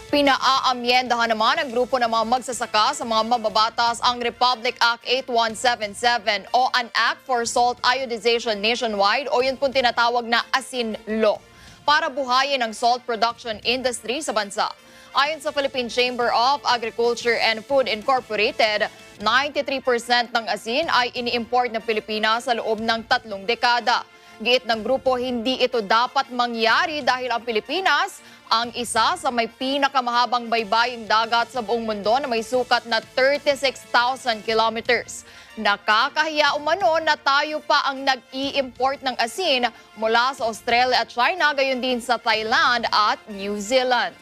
Pinaaamyendahan naman ng grupo ng mga magsasaka sa mga mababatas ang Republic Act 8177 o an Act for Salt Iodization Nationwide o yun pong tinatawag na Asin Law para buhayin ang salt production industry sa bansa. Ayon sa Philippine Chamber of Agriculture and Food Incorporated, 93% ng asin ay ini-import ng Pilipinas sa loob ng 3 dekada. Giit ng grupo, hindi ito dapat mangyari dahil ang Pilipinas ang isa sa may pinakamahabang baybaying dagat sa buong mundo na may sukat na 36,000 kilometers. Nakakahiya umano na tayo pa ang nag-i-import ng asin mula sa Australia at China, gayon din sa Thailand at New Zealand.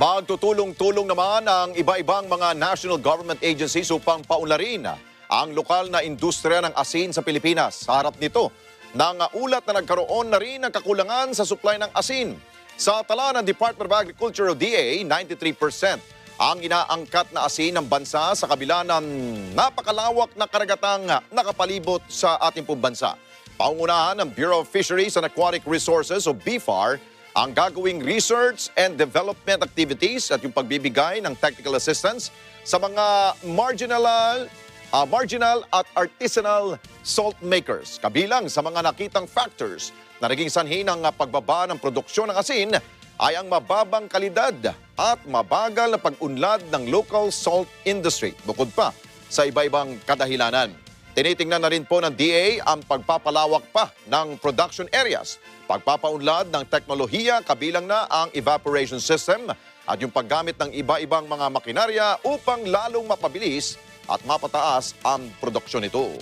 Magtutulong-tulong naman ang iba-ibang mga national government agencies upang paunlarin ang lokal na industriya ng asin sa Pilipinas. Sa harap nito, ulat na nagkaroon na rin ng kakulangan sa supply ng asin. Sa tala ng Department of Agriculture o DA, 93% ang inaangkat na asin ng bansa sa kabila ng napakalawak na karagatang nakapalibot sa ating pong bansa. Pangungunahan ng Bureau of Fisheries and Aquatic Resources o BFAR ang gagawing research and development activities at yung pagbibigay ng technical assistance sa mga marginal at artisanal salt makers. Kabilang sa mga nakitang factors na naging sanhi ng pagbaba ng produksyon ng asin ay ang mababang kalidad at mabagal na pag-unlad ng local salt industry. Bukod pa sa iba-ibang kadahilanan. Tinitingnan na rin po ng DA ang pagpapalawak pa ng production areas, pagpapaunlad ng teknolohiya kabilang na ang evaporation system at yung paggamit ng iba-ibang mga makinarya upang lalong mapabilis at mapataas ang produksyon nito.